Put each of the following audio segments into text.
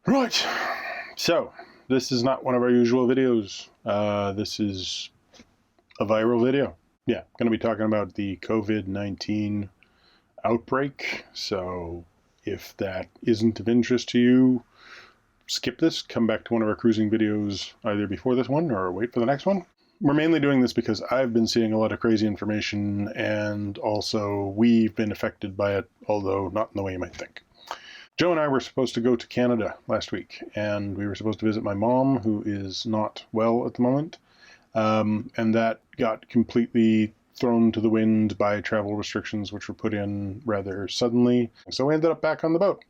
Right, so this is not one of our usual videos. This is a viral video. Yeah, going to be talking about the COVID-19 outbreak. So if that isn't of interest to you, skip this, come back to one of our cruising videos either before this one or wait for the next one. We're mainly doing this because I've been seeing a lot of crazy information, and also we've been affected by it, although not in the way you might think. Joe and I were supposed to go to Canada last week, and we were supposed to visit my mom, who is not well at the moment, and that got completely thrown to the wind by travel restrictions, which were put in rather suddenly. So we ended up back on the boat.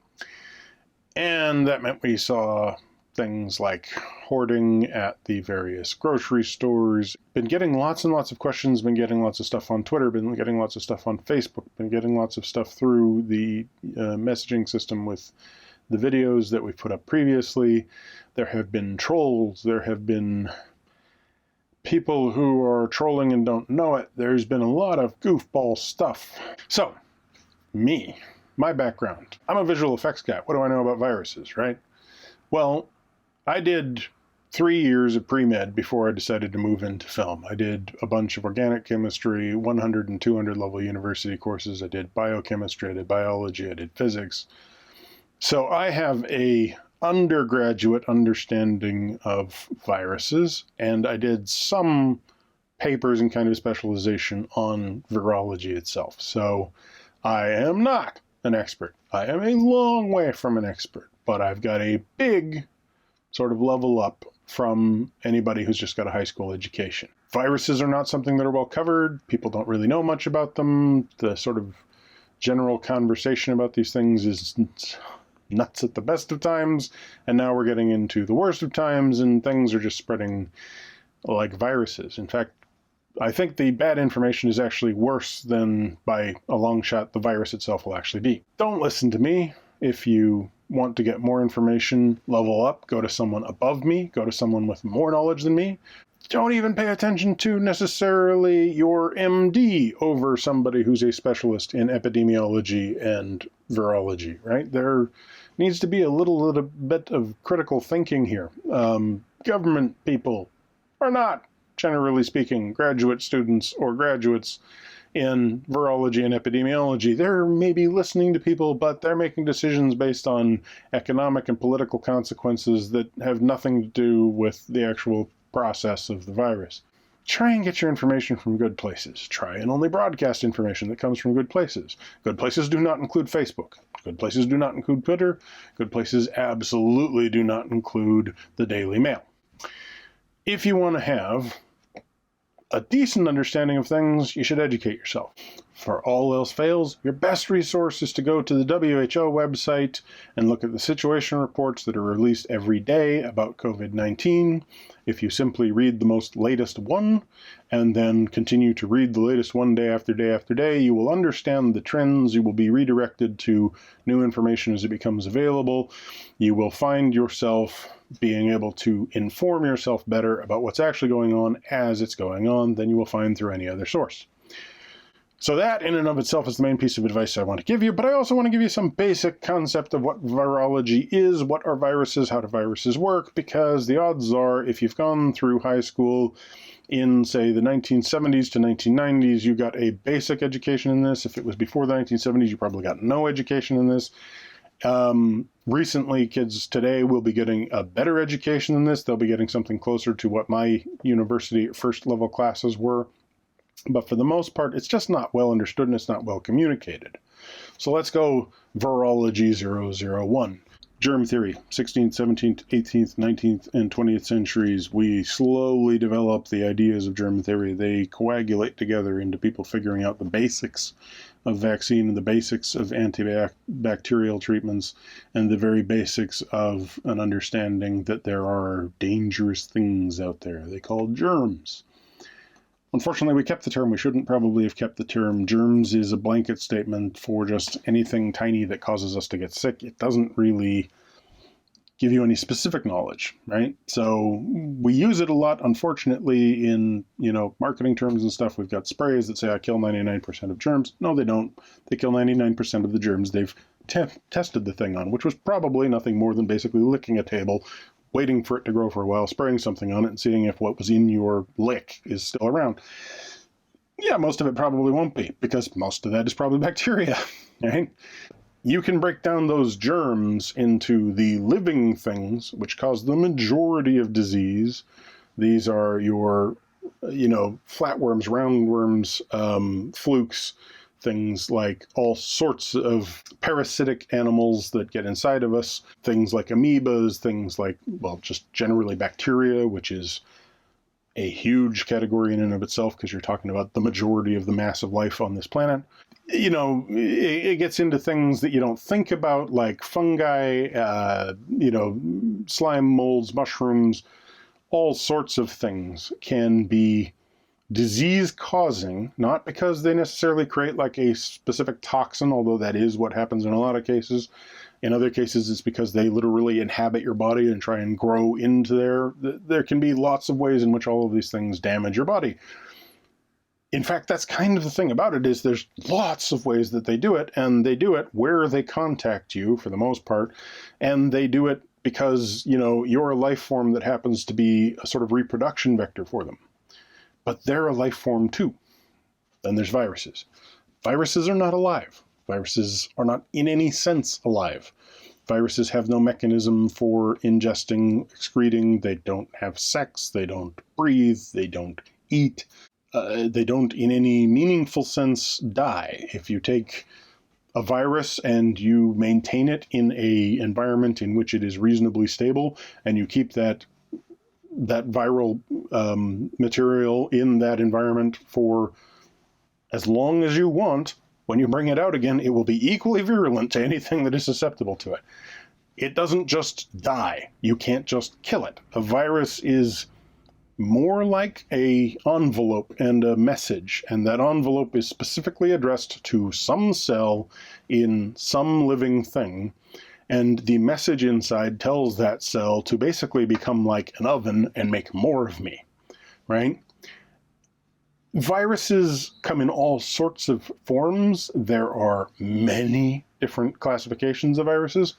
And that meant we saw things like hoarding at the various grocery stores. Been getting lots and lots of questions, been getting lots of stuff on Twitter, been getting lots of stuff on Facebook, been getting lots of stuff through the messaging system with the videos that we've put up previously. There have been trolls, there have been people who are trolling and don't know it. There's been a lot of goofball stuff. So, my background. I'm a visual effects guy. What do I know about viruses, right? Well, I did 3 years of pre-med before I decided to move into film. I did a bunch of organic chemistry, 100 and 200 level university courses. I did biochemistry, I did biology, I did physics. So I have a undergraduate understanding of viruses, and I did some papers and kind of specialization on virology itself. So I am not an expert. I am a long way from an expert, but I've got a big sort of level up from anybody who's just got a high school education. Viruses are not something that are well covered. People don't really know much about them. The sort of general conversation about these things is nuts at the best of times, and now we're getting into the worst of times, and things are just spreading like viruses. In fact, I think the bad information is actually worse than, by a long shot, the virus itself will actually be. Don't listen to me. If you want to get more information, level up, go to someone above me, go to someone with more knowledge than me. Don't even pay attention to necessarily your MD over somebody who's a specialist in epidemiology and virology, right? There needs to be a little bit of critical thinking here. Government people are not, generally speaking, graduate students or graduates in virology and epidemiology. They're maybe listening to people, but they're making decisions based on economic and political consequences that have nothing to do with the actual process of the virus. Try and get your information from good places. Try and only broadcast information that comes from good places. Good places do not include Facebook. Good places do not include Twitter. Good places absolutely do not include the Daily Mail. If you want to have a decent understanding of things, you should educate yourself. For all else fails, your best resource is to go to the WHO website and look at the situation reports that are released every day about COVID-19. If you simply read the most latest one, and then continue to read the latest one day after day after day, you will understand the trends. You will be redirected to new information as it becomes available. You will find yourself being able to inform yourself better about what's actually going on as it's going on than you will find through any other source. So that in and of itself is the main piece of advice I want to give you, but I also want to give you some basic concept of what virology is, what are viruses, how do viruses work, because the odds are if you've gone through high school in, say, the 1970s to 1990s, you got a basic education in this. If it was before the 1970s, you probably got no education in this. Recently, kids today will be getting a better education than this. They'll be getting something closer to what my university first level classes were. But for the most part, it's just not well understood and it's not well communicated. So let's go virology 001. Germ theory, 16th, 17th, 18th, 19th, and 20th centuries. We slowly develop the ideas of germ theory. They coagulate together into people figuring out the basics of vaccine and the basics of antibacterial treatments and the very basics of an understanding that there are dangerous things out there. They call germs. Unfortunately, we kept the term. We shouldn't probably have kept the term. Germs is a blanket statement for just anything tiny that causes us to get sick. It doesn't really give you any specific knowledge, right? So we use it a lot, unfortunately, in, marketing terms and stuff. We've got sprays that say, I kill 99% of germs. No, they don't. They kill 99% of the germs they've tested the thing on, which was probably nothing more than basically licking a table, waiting for it to grow for a while, spraying something on it, and seeing if what was in your lick is still around. Yeah, most of it probably won't be, because most of that is probably bacteria, right? You can break down those germs into the living things, which cause the majority of disease. These are your, flatworms, roundworms, flukes, things like all sorts of parasitic animals that get inside of us, things like amoebas, things like, just generally bacteria, which is a huge category in and of itself because you're talking about the majority of the mass of life on this planet. It gets into things that you don't think about, like fungi, slime molds, mushrooms, all sorts of things can be disease-causing, not because they necessarily create like a specific toxin, although that is what happens in a lot of cases. In other cases, it's because they literally inhabit your body and try and grow into there. There can be lots of ways in which all of these things damage your body. In fact, that's kind of the thing about it, is there's lots of ways that they do it, and they do it where they contact you for the most part, and they do it because, you're a life form that happens to be a sort of reproduction vector for them. But they're a life form too. Then there's viruses. Viruses are not alive. Viruses are not in any sense alive. Viruses have no mechanism for ingesting, excreting. They don't have sex. They don't breathe. They don't eat. They don't, in any meaningful sense, die. If you take a virus and you maintain it in an environment in which it is reasonably stable, and you keep that viral material in that environment for as long as you want, when you bring it out again, it will be equally virulent to anything that is susceptible to it. It doesn't just die. You can't just kill it. A virus is more like an envelope and a message, and that envelope is specifically addressed to some cell in some living thing, and the message inside tells that cell to basically become like an oven and make more of me, right? Viruses come in all sorts of forms. There are many different classifications of viruses.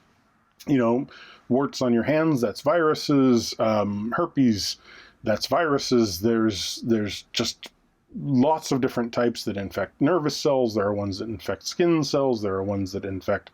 Warts on your hands, that's viruses. Herpes, that's viruses. There's just lots of different types that infect nervous cells. There are ones that infect skin cells. There are ones that infect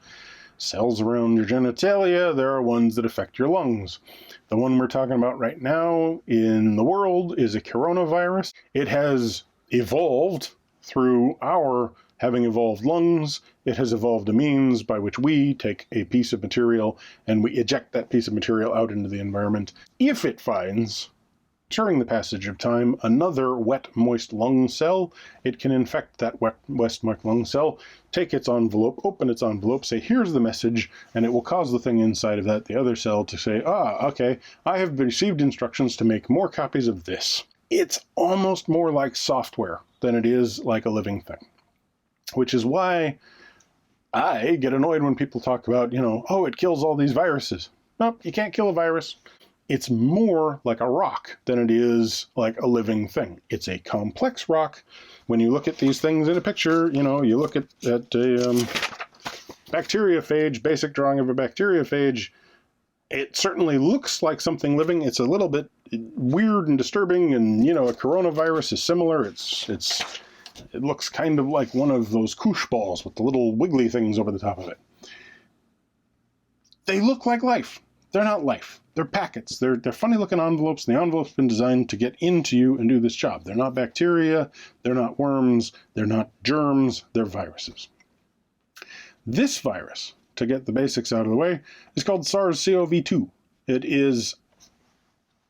cells around your genitalia. There are ones that affect your lungs. The one we're talking about right now in the world is a coronavirus. It has evolved through our having evolved lungs. It has evolved a means by which we take a piece of material and we eject that piece of material out into the environment. If it finds, during the passage of time, another wet, moist lung cell, it can infect that wet, moist lung cell, take its envelope, open its envelope, say, here's the message, and it will cause the thing inside of that, the other cell, to say, okay, I have received instructions to make more copies of this. It's almost more like software than it is like a living thing, which is why I get annoyed when people talk about, it kills all these viruses. Nope, you can't kill a virus. It's more like a rock than it is like a living thing. It's a complex rock. When you look at these things in a picture, you look at a bacteriophage, basic drawing of a bacteriophage, it certainly looks like something living. It's a little bit weird and disturbing, and, a coronavirus is similar. It looks kind of like one of those koosh balls with the little wiggly things over the top of it. They look like life. They're not life. They're packets. They're funny-looking envelopes, and the envelope's been designed to get into you and do this job. They're not bacteria. They're not worms. They're not germs. They're viruses. This virus, to get the basics out of the way, is called SARS-CoV-2. It is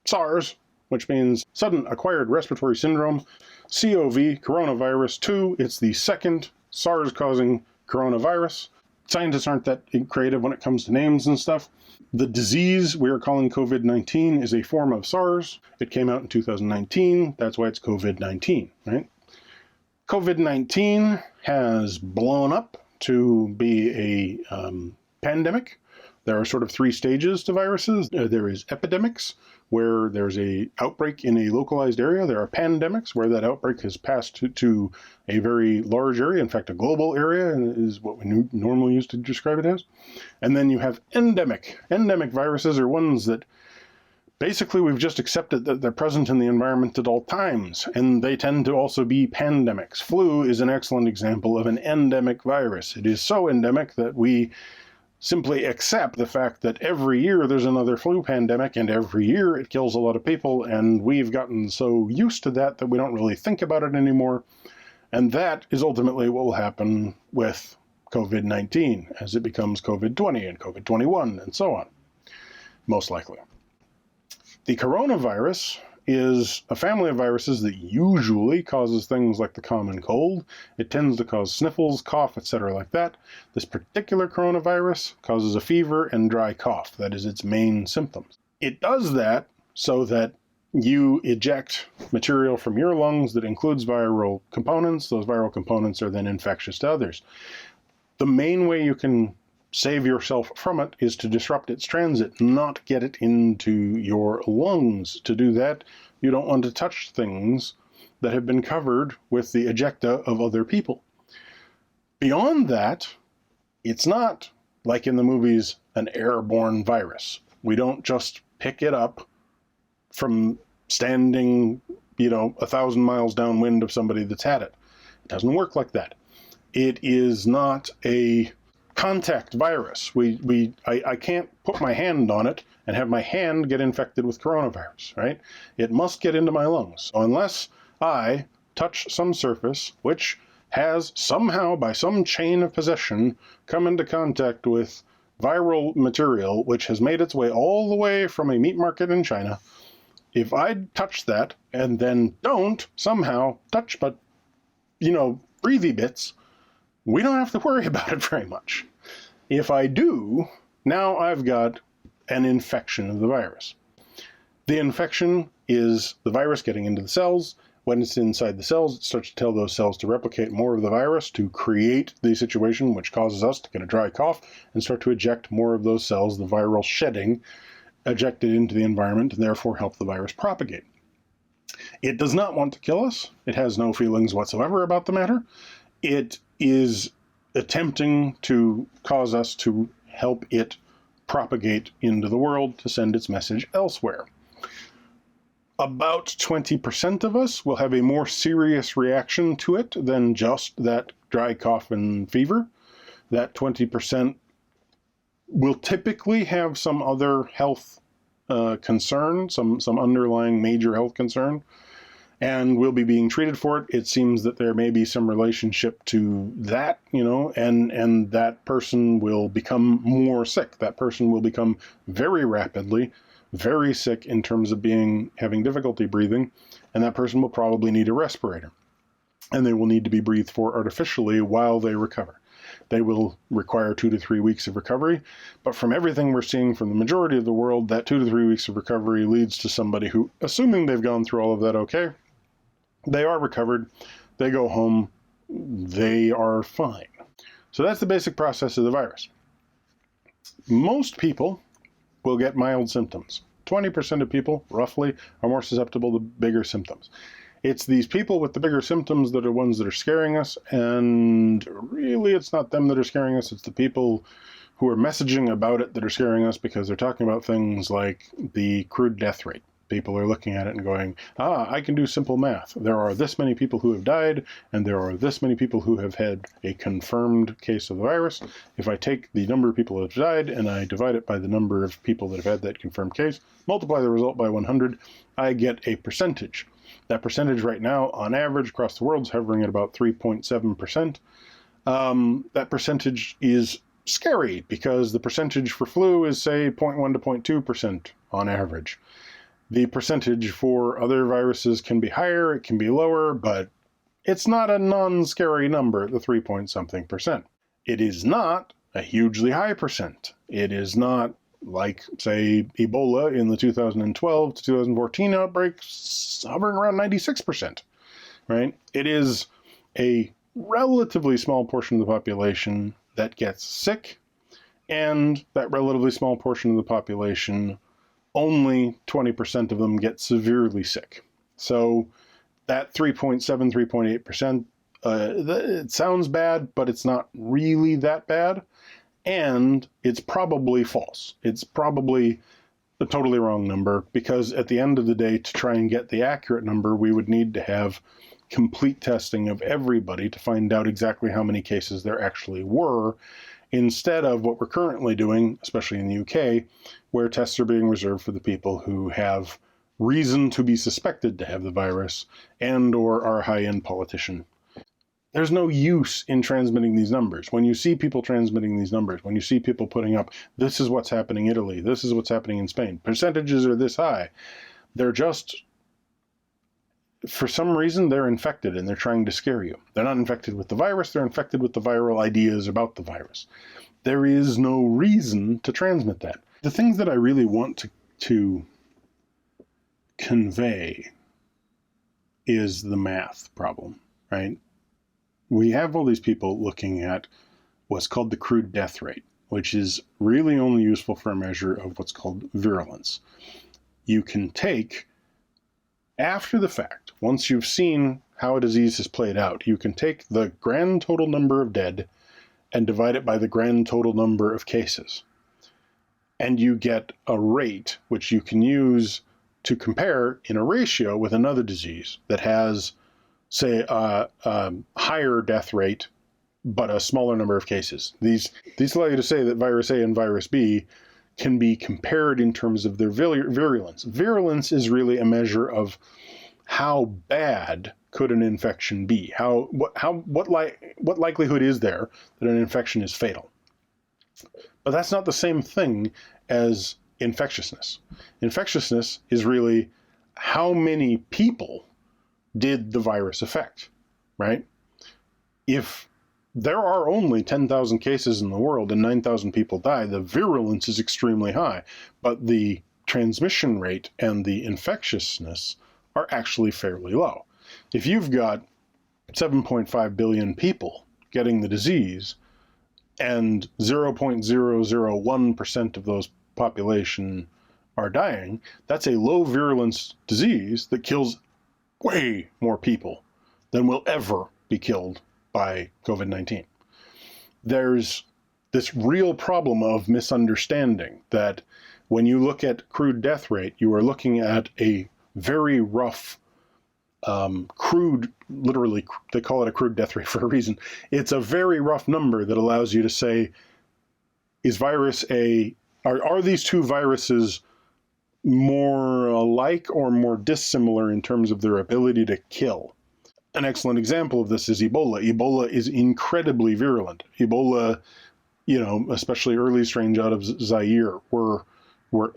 SARS, which means Sudden Acquired Respiratory Syndrome. CoV, coronavirus 2, it's the second SARS-causing coronavirus. Scientists aren't that creative when it comes to names and stuff. The disease we are calling COVID-19 is a form of SARS. It came out in 2019. That's why it's COVID-19, right? COVID-19 has blown up to be a pandemic There are sort of three stages to viruses. There is epidemics, where there's a outbreak in a localized area. There are pandemics, where that outbreak has passed to a very large area. In fact, a global area is what we normally use to describe it as. And then you have endemic. Endemic viruses are ones that basically we've just accepted that they're present in the environment at all times, and they tend to also be pandemics. Flu is an excellent example of an endemic virus. It is so endemic that we simply accept the fact that every year there's another flu pandemic, and every year it kills a lot of people, and we've gotten so used to that that we don't really think about it anymore. And that is ultimately what will happen with COVID-19 as it becomes COVID-20 and COVID-21 and so on, most likely. The coronavirus is a family of viruses that usually causes things like the common cold. It tends to cause sniffles, cough, etc. like that. This particular coronavirus causes a fever and dry cough. That is its main symptoms. It does that so that you eject material from your lungs that includes viral components. Those viral components are then infectious to others. The main way you can save yourself from it is to disrupt its transit, not get it into your lungs. To do that, you don't want to touch things that have been covered with the ejecta of other people. Beyond that, it's not like in the movies an airborne virus. We don't just pick it up from standing, 1,000 miles downwind of somebody that's had it. It doesn't work like that. It is not a contact virus. I can't put my hand on it and have my hand get infected with coronavirus, right? It must get into my lungs. So unless I touch some surface which has somehow, by some chain of possession, come into contact with viral material which has made its way all the way from a meat market in China, if I touch that and then don't somehow touch but, breathy bits, we don't have to worry about it very much. If I do, now I've got an infection of the virus. The infection is the virus getting into the cells. When it's inside the cells, it starts to tell those cells to replicate more of the virus to create the situation which causes us to get a dry cough and start to eject more of those cells, the viral shedding, ejected into the environment and therefore help the virus propagate. It does not want to kill us. It has no feelings whatsoever about the matter. It is attempting to cause us to help it propagate into the world to send its message elsewhere. About 20% of us will have a more serious reaction to it than just that dry cough and fever. That 20% will typically have some other health concern, some underlying major health concern, and will be being treated for it. It seems that there may be some relationship to that, and that person will become more sick. That person will become very rapidly very sick in terms of having difficulty breathing, and that person will probably need a respirator. And they will need to be breathed for artificially while they recover. They will require 2 to 3 weeks of recovery, but from everything we're seeing from the majority of the world, that 2 to 3 weeks of recovery leads to somebody who, assuming they've gone through all of that okay, they are recovered, they go home, they are fine. So that's the basic process of the virus. Most people will get mild symptoms. 20% of people, roughly, are more susceptible to bigger symptoms. It's these people with the bigger symptoms that are ones that are scaring us, and really it's not them that are scaring us, it's the people who are messaging about it that are scaring us, because they're talking about things like the crude death rate. People are looking at it and going, I can do simple math. There are this many people who have died, and there are this many people who have had a confirmed case of the virus. If I take the number of people that have died and I divide it by the number of people that have had that confirmed case, multiply the result by 100, I get a percentage. That percentage right now, on average, across the world, is hovering at about 3.7%. That percentage is scary, because the percentage for flu is, say, 0.1 to 0.2% on average. The percentage for other viruses can be higher, it can be lower, but it's not a non-scary number, the 3-point-something%. It is not a hugely high percent. It is not like, say, Ebola in the 2012 to 2014 outbreaks, hovering around 96%, right? It is a relatively small portion of the population that gets sick, And that relatively small portion of the population, only 20% of them get severely sick. So that 3.7, 3.8%, it sounds bad, but it's not really that bad. And it's probably false. It's probably a totally wrong number, because at the end of the day, to try and get the accurate number, we would need to have complete testing of everybody to find out exactly how many cases there actually were, instead of what we're currently doing, especially in the UK, where tests are being reserved for the people who have reason to be suspected to have the virus and or are a high-end politician. There's no use in transmitting these numbers. When you see people transmitting these numbers, when you see people putting up, this is what's happening in Italy, this is what's happening in Spain, percentages are this high, they're just, for some reason, they're infected and they're trying to scare you. They're not infected with the virus, they're infected with the viral ideas about the virus. There is no reason to transmit that. The things that I really want to convey is the math problem, right? We have all these people looking at what's called the crude death rate, which is really only useful for a measure of what's called virulence. You can take, after the fact, once you've seen how a disease has played out, you can take the grand total number of dead and divide it by the grand total number of cases. And you get a rate which you can use to compare in a ratio with another disease that has, say, a higher death rate, but a smaller number of cases. These allow you to say that virus A and virus B can be compared in terms of their virulence. Virulence is really a measure of how bad could an infection be? What likelihood is there that an infection is fatal? But that's not the same thing as infectiousness. Infectiousness is really how many people did the virus affect, right? If there are only 10,000 cases in the world and 9,000 people die, the virulence is extremely high, but the transmission rate and the infectiousness are actually fairly low. If you've got 7.5 billion people getting the disease and 0.001% of those population are dying, that's a low virulence disease that kills way more people than will ever be killed by COVID-19. There's this real problem of misunderstanding that when you look at crude death rate, you are looking at a very rough, crude, literally, they call it a crude death rate for a reason. It's a very rough number that allows you to say, is virus A, are these two viruses more alike or more dissimilar in terms of their ability to kill? An excellent example of this is Ebola. Ebola is incredibly virulent. Ebola, especially early strains out of Zaire, were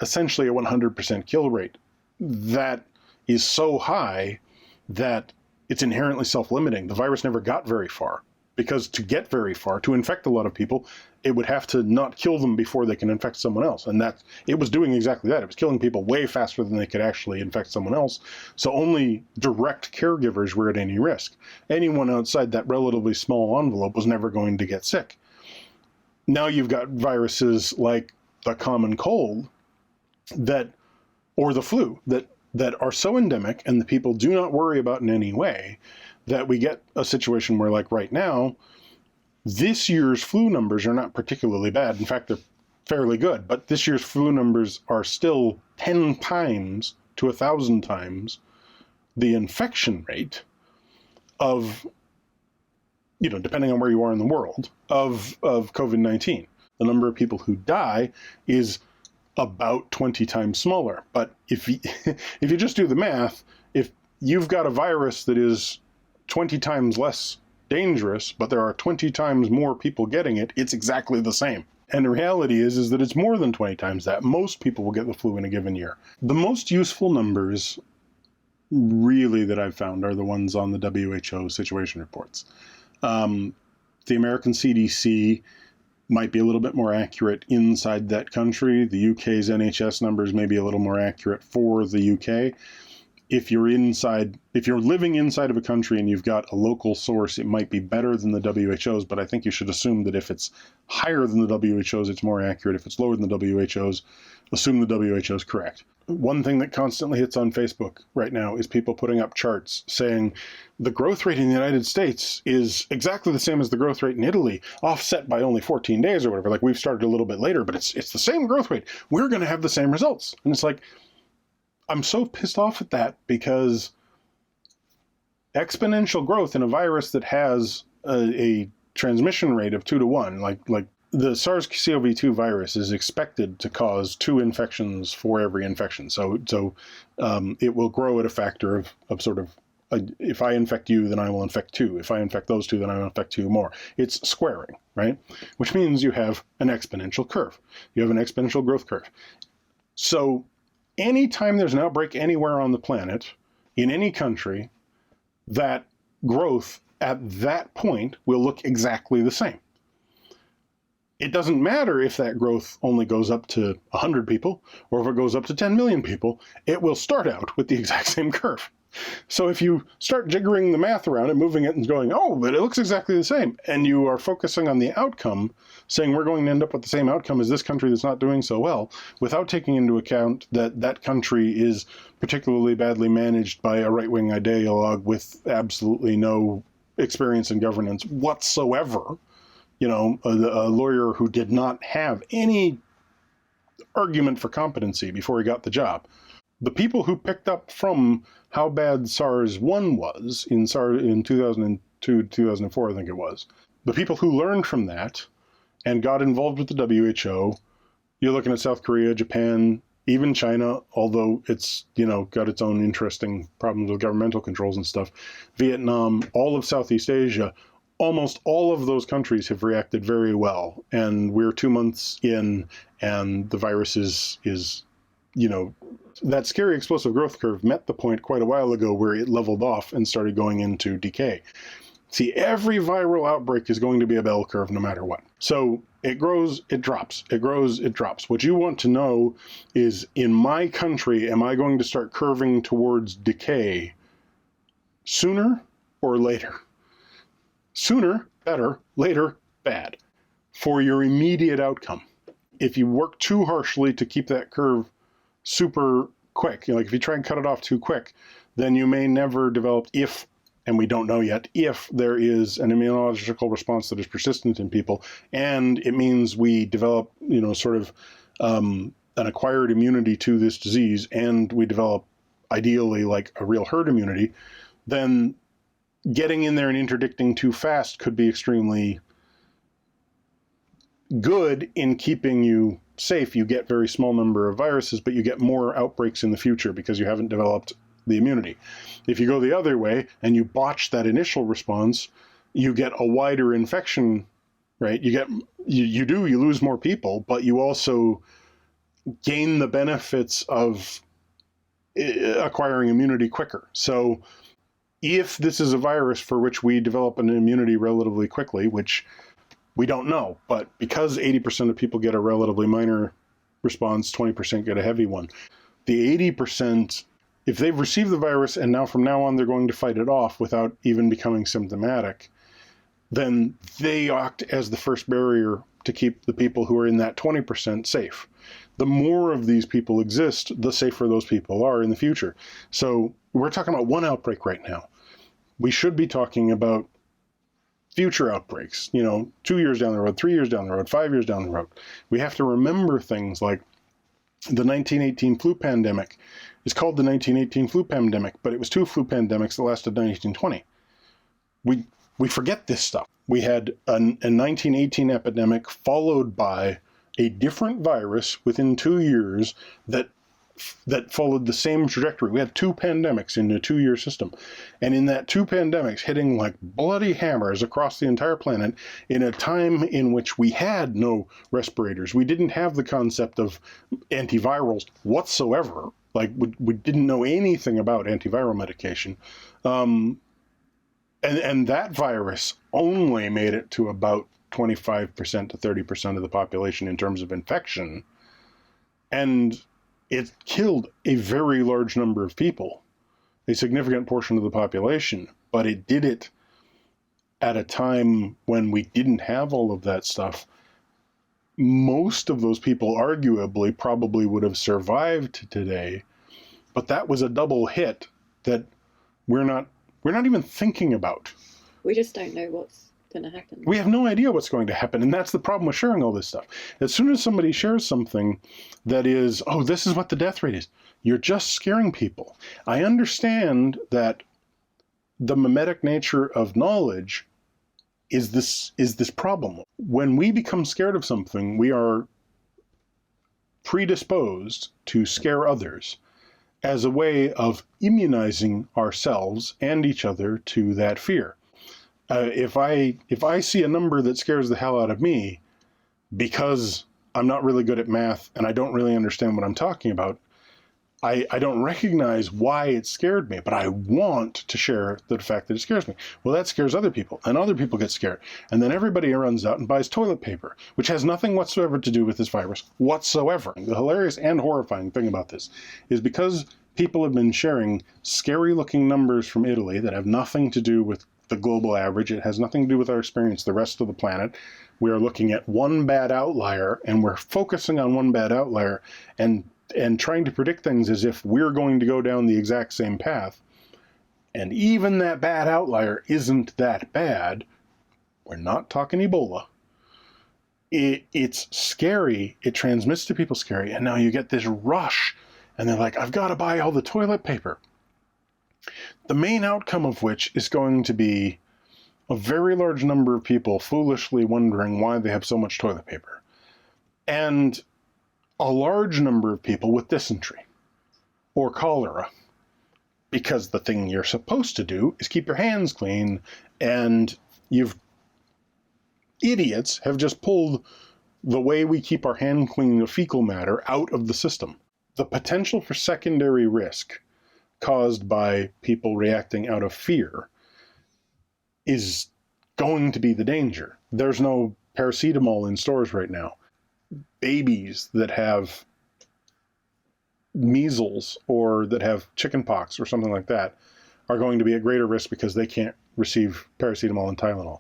essentially a 100% kill rate. That is so high that it's inherently self-limiting. The virus never got very far, because to get very far, to infect a lot of people, it would have to not kill them before they can infect someone else. And it was doing exactly that. It was killing people way faster than they could actually infect someone else. So only direct caregivers were at any risk. Anyone outside that relatively small envelope was never going to get sick. Now you've got viruses like the common cold or the flu that are so endemic and the people do not worry about in any way, that we get a situation where, like right now, this year's flu numbers are not particularly bad. In fact, they're fairly good, but this year's flu numbers are still 10 times to 1,000 times the infection rate of, depending on where you are in the world, of COVID-19. The number of people who die is about 20 times smaller. But if you just do the math, if you've got a virus that is 20 times less dangerous, but there are 20 times more people getting it, it's exactly the same. And the reality is that it's more than 20 times that. Most people will get the flu in a given year. The most useful numbers, really, that I've found are the ones on the WHO situation reports. The American CDC might be a little bit more accurate inside that country. The UK's NHS numbers may be a little more accurate for the UK. if you're living inside of a country and you've got a local source, it might be better than the WHO's, but I think you should assume that if it's higher than the WHO's, it's more accurate. If it's lower than the WHO's, assume the WHO's correct. One thing that constantly hits on Facebook right now is people putting up charts saying the growth rate in the United States is exactly the same as the growth rate in Italy, offset by only 14 days or whatever. Like, we've started a little bit later, but it's the same growth rate. We're going to have the same results. And it's like, I'm so pissed off at that, because exponential growth in a virus that has a transmission rate of 2 to 1, like the SARS-CoV-2 virus is expected to cause 2 infections for every infection. So it will grow at a factor of sort of, if I infect you, then I will infect 2. If I infect those 2, then I will infect 2 more. It's squaring, right? Which means you have an exponential curve. You have an exponential growth curve. So anytime there's an outbreak anywhere on the planet, in any country, that growth at that point will look exactly the same. It doesn't matter if that growth only goes up to 100 people, or if it goes up to 10 million people, it will start out with the exact same curve. So if you start jiggering the math around and moving it and going, oh, but it looks exactly the same, and you are focusing on the outcome, saying we're going to end up with the same outcome as this country that's not doing so well, without taking into account that that country is particularly badly managed by a right-wing ideologue with absolutely no experience in governance whatsoever, you know, a lawyer who did not have any argument for competency before he got the job. The people who picked up from how bad SARS-1 was in 2002, 2004, I think it was, the people who learned from that and got involved with the WHO, you're looking at South Korea, Japan, even China, although it's, you know, got its own interesting problems with governmental controls and stuff, Vietnam, all of Southeast Asia, almost all of those countries have reacted very well. And we're 2 months in, and the virus is, you know, that scary explosive growth curve met the point quite a while ago where it leveled off and started going into decay. See, every viral outbreak is going to be a bell curve no matter what. So it grows, it drops, it grows, it drops. What you want to know is, in my country, am I going to start curving towards decay sooner or later? Sooner, better; later, bad, for your immediate outcome. If you work too harshly to keep that curve super quick, you know, like if you try and cut it off too quick, then you may never develop, and we don't know yet, if there is an immunological response that is persistent in people, and it means we develop, you know, sort of an acquired immunity to this disease, and we develop, ideally, like a real herd immunity, then getting in there and interdicting too fast could be extremely good in keeping you safe. You get very small number of viruses, but you get more outbreaks in the future because you haven't developed the immunity. If you go the other way and you botch that initial response, you get a wider infection, right? You lose more people, but you also gain the benefits of acquiring immunity quicker. So if this is a virus for which we develop an immunity relatively quickly, which we don't know, but because 80% of people get a relatively minor response, 20% get a heavy one. The 80%, if they've received the virus and now from now on they're going to fight it off without even becoming symptomatic, then they act as the first barrier to keep the people who are in that 20% safe. The more of these people exist, the safer those people are in the future. So we're talking about one outbreak right now. We should be talking about future outbreaks, you know, 2 years down the road, 3 years down the road, 5 years down the road. We have to remember things like the 1918 flu pandemic is called the 1918 flu pandemic, but it was 2 flu pandemics that lasted 1920. We forget this stuff. We had a 1918 epidemic followed by a different virus within 2 years that followed the same trajectory. We had 2 pandemics in a 2-year system. And in that 2 pandemics hitting like bloody hammers across the entire planet in a time in which we had no respirators. We didn't have the concept of antivirals whatsoever. Like we didn't know anything about antiviral medication. And that virus only made it to about 25% to 30% of the population in terms of infection. And it killed a very large number of people. a significant portion of the population, but it did it at a time when we didn't have all of that stuff. Most of those people arguably probably would have survived today, but that was a double hit that we're not even thinking about. We just don't know what's going to happen. We have no idea what's going to happen, and that's the problem with sharing all this stuff. As soon as somebody shares something that is, oh, this is what the death rate is, you're just scaring people. I understand that the mimetic nature of knowledge is this problem. When we become scared of something, we are predisposed to scare others as a way of immunizing ourselves and each other to that fear. If I see a number that scares the hell out of me because I'm not really good at math and I don't really understand what I'm talking about, I don't recognize why it scared me, but I want to share the fact that it scares me. Well, that scares other people, and other people get scared. And then everybody runs out and buys toilet paper, which has nothing whatsoever to do with this virus whatsoever. The hilarious and horrifying thing about this is because people have been sharing scary-looking numbers from Italy that have nothing to do with the global average. It has nothing to do with our experience, the rest of the planet. We are looking at one bad outlier, and we're focusing on one bad outlier and trying to predict things as if we're going to go down the exact same path. And even that bad outlier isn't that bad. We're not talking Ebola. It's scary. It transmits to people scary. And now you get this rush, and they're like, I've got to buy all the toilet paper. The main outcome of which is going to be a very large number of people foolishly wondering why they have so much toilet paper. And a large number of people with dysentery or cholera, because the thing you're supposed to do is keep your hands clean, and idiots have just pulled the way we keep our hand clean of fecal matter out of the system. The potential for secondary risk caused by people reacting out of fear is going to be the danger. There's no paracetamol in stores right now. Babies that have measles or that have chickenpox or something like that are going to be at greater risk because they can't receive paracetamol and Tylenol.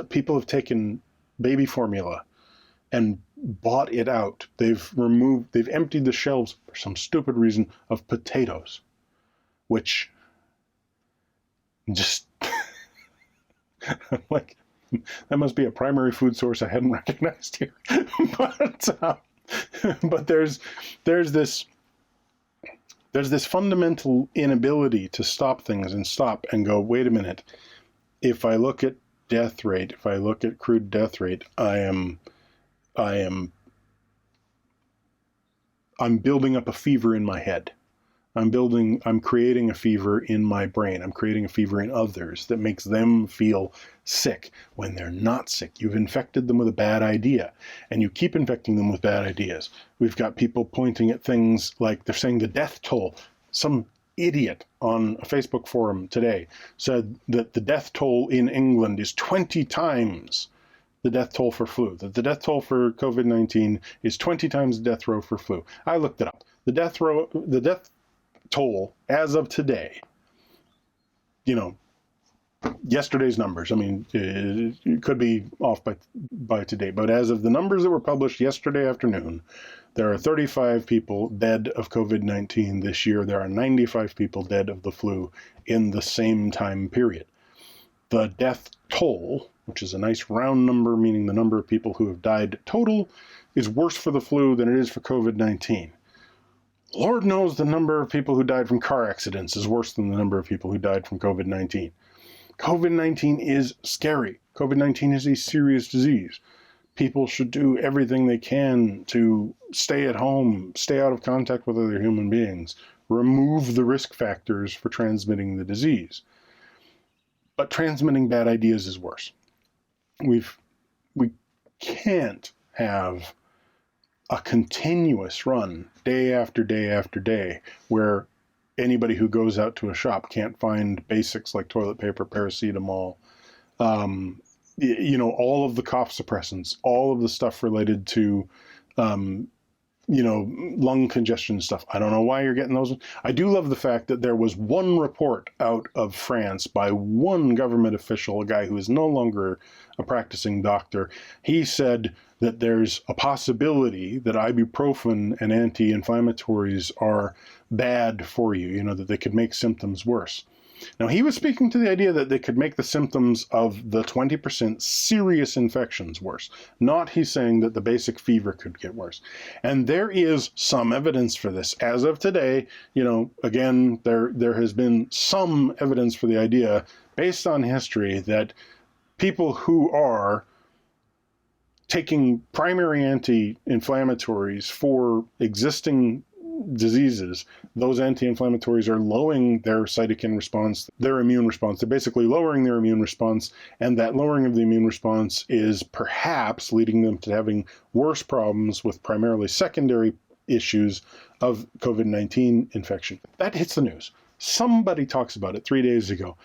People have taken baby formula and bought it out. They've emptied the shelves for some stupid reason of potatoes, which just like, that must be a primary food source I hadn't recognized here. but there's this fundamental inability to stop things and stop and go, wait a minute. If I look at death rate, if I look at crude death rate, I'm building up a fever in my head. I'm creating a fever in my brain. I'm creating a fever in others that makes them feel sick when they're not sick. You've infected them with a bad idea, and you keep infecting them with bad ideas. We've got people pointing at things like they're saying the death toll. Some idiot on a Facebook forum today said that the death toll in England is 20 times the death toll for flu, that the death toll for COVID-19 is 20 times the death row for flu. I looked it up. The death toll as of today, yesterday's numbers, I mean, it could be off by today, but as of the numbers that were published yesterday afternoon, there are 35 people dead of COVID-19 this year. There are 95 people dead of the flu in the same time period. The death toll, which is a nice round number, meaning the number of people who have died total, is worse for the flu than it is for COVID-19. Lord knows the number of people who died from car accidents is worse than the number of people who died from COVID-19. COVID-19 is scary. COVID-19 is a serious disease. People should do everything they can to stay at home, stay out of contact with other human beings, remove the risk factors for transmitting the disease. But transmitting bad ideas is worse. We can't have a continuous run day after day after day where anybody who goes out to a shop can't find basics like toilet paper, paracetamol, all of the cough suppressants, all of the stuff related to lung congestion stuff. I don't know why you're getting those. I do love the fact that there was one report out of France by one government official, a guy who is no longer a practicing doctor. He said that there's a possibility that ibuprofen and anti-inflammatories are bad for you, that they could make symptoms worse. Now, he was speaking to the idea that they could make the symptoms of the 20% serious infections worse. Not he's saying that the basic fever could get worse. And there is some evidence for this. As of today, again, there has been some evidence for the idea, based on history, that people who are taking primary anti-inflammatories for existing diseases, those anti-inflammatories are lowering their cytokine response, their immune response. They're basically lowering their immune response, and that lowering of the immune response is perhaps leading them to having worse problems with primarily secondary issues of COVID-19 infection. That hits the news. Somebody talks about it 3 days ago.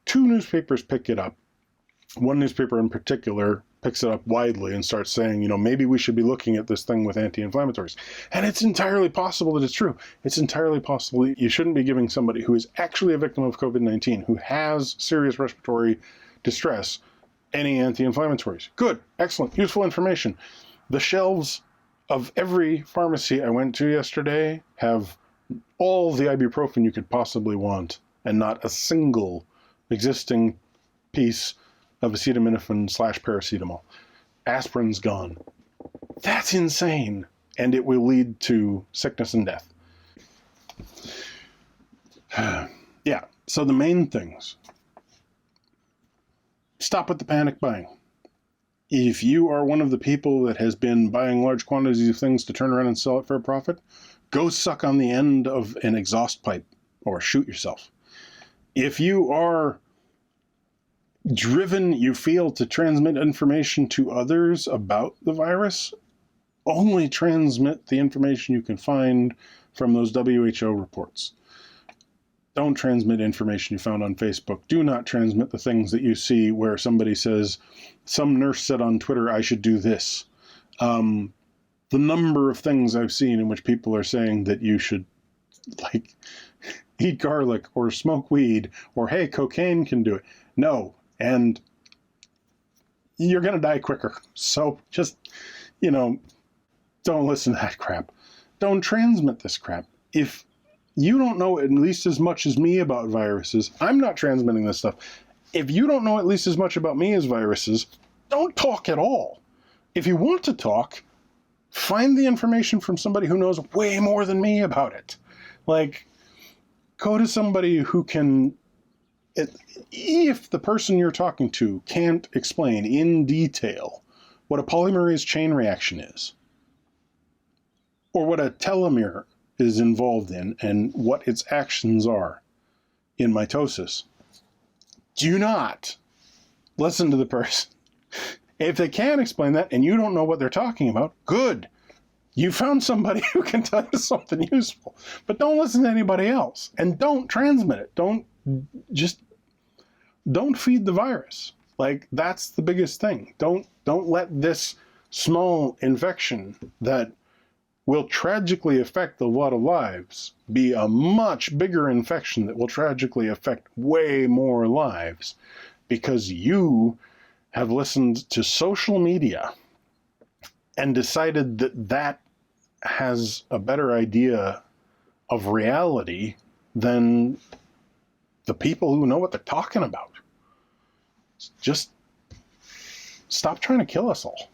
2 newspapers pick it up. One newspaper in particular picks it up widely and starts saying, maybe we should be looking at this thing with anti-inflammatories. And it's entirely possible that it's true. It's entirely possible that you shouldn't be giving somebody who is actually a victim of COVID-19, who has serious respiratory distress, any anti-inflammatories. Good, excellent, useful information. The shelves of every pharmacy I went to yesterday have all the ibuprofen you could possibly want, and not a single existing piece of acetaminophen/paracetamol. Aspirin's gone. That's insane. And it will lead to sickness and death. Yeah, so the main things. Stop with the panic buying. If you are one of the people that has been buying large quantities of things to turn around and sell it for a profit, go suck on the end of an exhaust pipe or shoot yourself. If you are driven, you feel, to transmit information to others about the virus, only transmit the information you can find from those WHO reports. Don't transmit information you found on Facebook. Do not transmit the things that you see where somebody says, some nurse said on Twitter, I should do this. The number of things I've seen in which people are saying that you should, eat garlic or smoke weed, or hey, cocaine can do it. No. And you're going to die quicker. So just, don't listen to that crap. Don't transmit this crap. If you don't know at least as much as me about viruses, I'm not transmitting this stuff. If you don't know at least as much about me as viruses, don't talk at all. If you want to talk, find the information from somebody who knows way more than me about it. Go to somebody who can... If the person you're talking to can't explain in detail what a polymerase chain reaction is, or what a telomere is involved in, and what its actions are in mitosis, do not listen to the person. If they can't explain that and you don't know what they're talking about, good. You found somebody who can tell you something useful. But don't listen to anybody else. And don't transmit it. Don't feed the virus. That's the biggest thing. Don't let this small infection that will tragically affect a lot of lives be a much bigger infection that will tragically affect way more lives, because you have listened to social media and decided that that has a better idea of reality than the people who know what they're talking about. Just stop trying to kill us all.